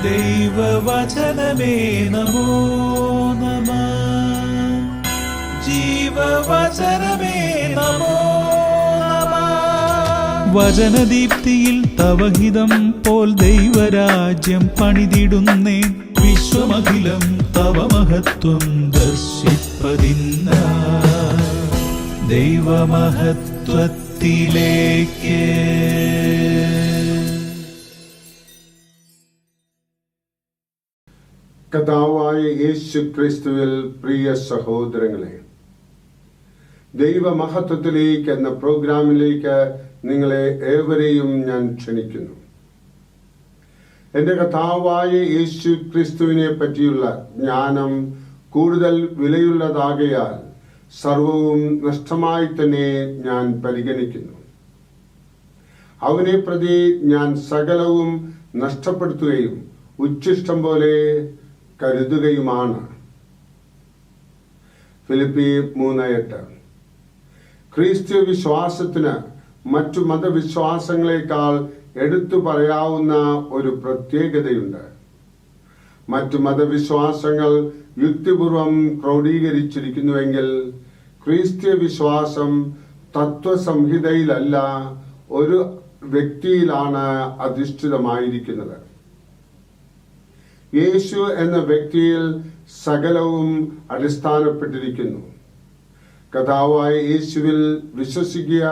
ദൈവവചനമേ നമോ നമഃ. ജീവവചനമേ നമോ നമഃ. വചനദീപ്തിയിൽ തവഹിതം പോൽ ദൈവരാജ്യം പണിതിടുന്നേ. വിശ്വമഖിലം തവ മഹത്വം ദർശിപ്പതിന്ന ദൈവമഹത്വത്തിലേക്ക്. കർത്താവായ യേശു ക്രിസ്തുവിൽ പ്രിയ സഹോദരങ്ങളെ, ദൈവമഹത്വത്തിലേക്ക് എന്ന പ്രോഗ്രാമിലേക്ക് നിങ്ങളെ ഏവരെയും ഞാൻ ക്ഷണിക്കുന്നു. എൻ്റെ കർത്താവായ യേശു ക്രിസ്തുവിനെ പറ്റിയുള്ള ജ്ഞാനം കൂടുതൽ വിലയുള്ളതാകയാൽ സർവവും നഷ്ടമായി തന്നെ ഞാൻ പരിഗണിക്കുന്നു. അവനെ പ്രതി ഞാൻ സകലവും നഷ്ടപ്പെടുത്തുകയും ഉച്ഛിഷ്ടം പോലെ കരുതുകയുമാണ്. ഫിലിപ്പി 3:8. ക്രിസ്ത്യ വിശ്വാസത്തിന് മറ്റു മതവിശ്വാസങ്ങളെക്കാൾ എടുത്തു പറയാവുന്ന ഒരു പ്രത്യേകതയുണ്ട്. മറ്റു മതവിശ്വാസങ്ങൾ യുക്തിപൂർവം ക്രോഡീകരിച്ചിരിക്കുന്നുവെങ്കിൽ ക്രിസ്ത്യ വിശ്വാസം തത്വസംഹിതയിലല്ല, ഒരു വ്യക്തിയിലാണ് അധിഷ്ഠിതമായിരിക്കുന്നത്. യേശു എന്ന വ്യക്തിയിൽ സകലവും അടിസ്ഥാനപ്പെട്ടിരിക്കുന്നു. കർത്താവായ യേശുവിൽ വിശ്വസിക്കുക,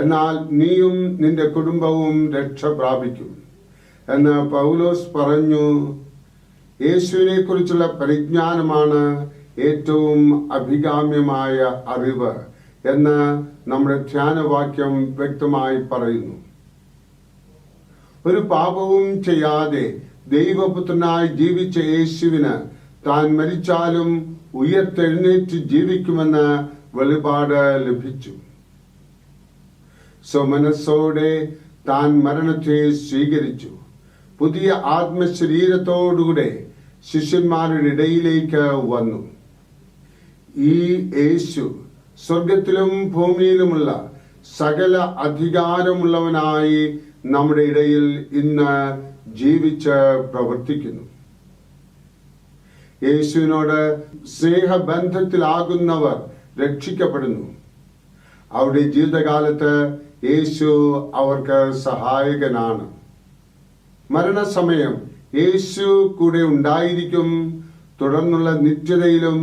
എന്നാൽ നീയും നിന്റെ കുടുംബവും രക്ഷ പ്രാപിക്കും എന്ന് പൗലോസ് പറഞ്ഞു. യേശുവിനെ കുറിച്ചുള്ള പരിജ്ഞാനമാണ് ഏറ്റവും അഭികാമ്യമായ അറിവ് എന്ന് നമ്മുടെ ധ്യാനവാക്യം വ്യക്തമായി പറയുന്നു. ഒരു പാപവും ചെയ്യാതെ ദൈവപുത്രനായി ജീവിച്ച യേശുവിന് താൻ മരിച്ചാലും ഉയർത്തെഴുന്നേറ്റ് ജീവിക്കുമെന്ന് വെളിപാട് ലഭിച്ചു. സ്വമനസ്സോടെ താൻ മരണത്തെ സ്വീകരിച്ചു. പുതിയ ആത്മശരീരത്തോടുകൂടെ ശിഷ്യന്മാരുടെ ഇടയിലേക്ക് വന്നു. ഈ യേശു സ്വർഗത്തിലും ഭൂമിയിലുമുള്ള സകല അധികാരമുള്ളവനായി നമ്മുടെ ഇടയിൽ ഇന്ന് ജീവിച്ച് പ്രവർത്തിക്കുന്നു. യേശുവിനോട് സ്നേഹബന്ധത്തിലാകുന്നവർ രക്ഷിക്കപ്പെടുന്നു. അവരുടെ ജീവിതകാലത്ത് യേശു അവർക്ക് സഹായകനാണ്. മരണസമയം യേശു കൂടെ ഉണ്ടായിരിക്കും. തുടർന്നുള്ള നിത്യതയിലും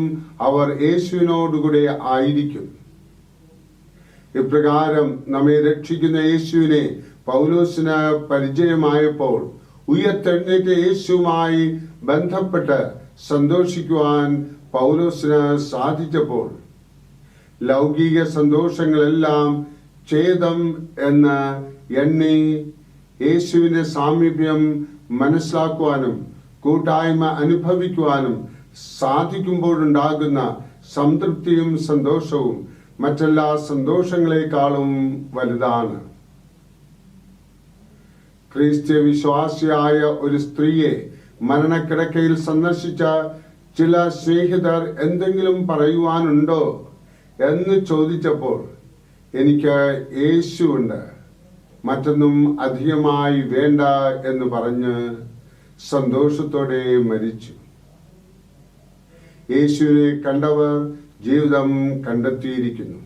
അവർ യേശുവിനോടുകൂടെ ആയിരിക്കും. ഇപ്രകാരം നമ്മെ രക്ഷിക്കുന്ന യേശുവിനെ പൗലോസിന് പരിചയമായപ്പോൾ ഉയർത്തെഴുന്നേറ്റ യേശുവുമായി ബന്ധപ്പെട്ട് സന്തോഷിക്കുവാൻ പൗലോസിന് സാധിച്ചപ്പോൾ ലൗകിക സന്തോഷങ്ങളെല്ലാം ഛേദം എന്ന് എണ്ണി യേശുവിന്റെ സാമീപ്യം മനസ്സിലാക്കുവാനും കൂട്ടായ്മ അനുഭവിക്കുവാനും സാധിക്കുമ്പോഴുണ്ടാകുന്ന സംതൃപ്തിയും സന്തോഷവും മറ്റെല്ലാ സന്തോഷങ്ങളെക്കാളും വലുതാണ്. ക്രിസ്ത്യ വിശ്വാസിയായ ഒരു സ്ത്രീയെ മരണക്കിടക്കയിൽ സന്ദർശിച്ച ചില സ്നേഹിതർ എന്തെങ്കിലും പറയുവാനുണ്ടോ എന്ന് ചോദിച്ചപ്പോൾ, എനിക്ക് യേശുവുണ്ട്, മറ്റൊന്നും അധികമായി വേണ്ട എന്ന് പറഞ്ഞ് സന്തോഷത്തോടെ മരിച്ചു. യേശുവിനെ കണ്ടവർ ജീവിതം കണ്ടെത്തിയിരിക്കുന്നു.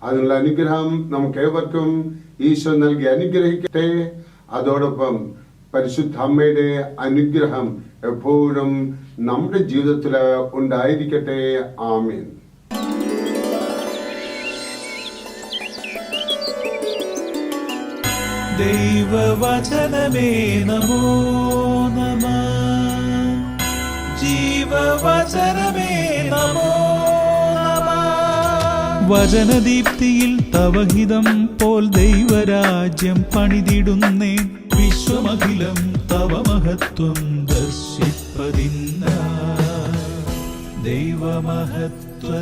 അതിനുള്ള അനുഗ്രഹം നമുക്കേവർക്കും ഈശോ നൽകി അനുഗ്രഹിക്കട്ടെ. അതോടൊപ്പം പരിശുദ്ധ അമ്മയുടെ അനുഗ്രഹം എപ്പോഴും നമ്മുടെ ജീവിതത്തിൽ ഉണ്ടായിരിക്കട്ടെ. ആമേൻ. ദൈവവചനമേ നമോ നമഃ. ജീവവചനമേ നമോ നമഃ. വചനദീപ്തിയിൽ തവഹിതം പോൽ ദൈവരാജ്യം പണിതിടുന്നേ. വിശ്വമഖിലം തവ മഹത്വം ദർശിപ്പതിന്ന ദൈവമഹത്വത്തിലേക്ക്.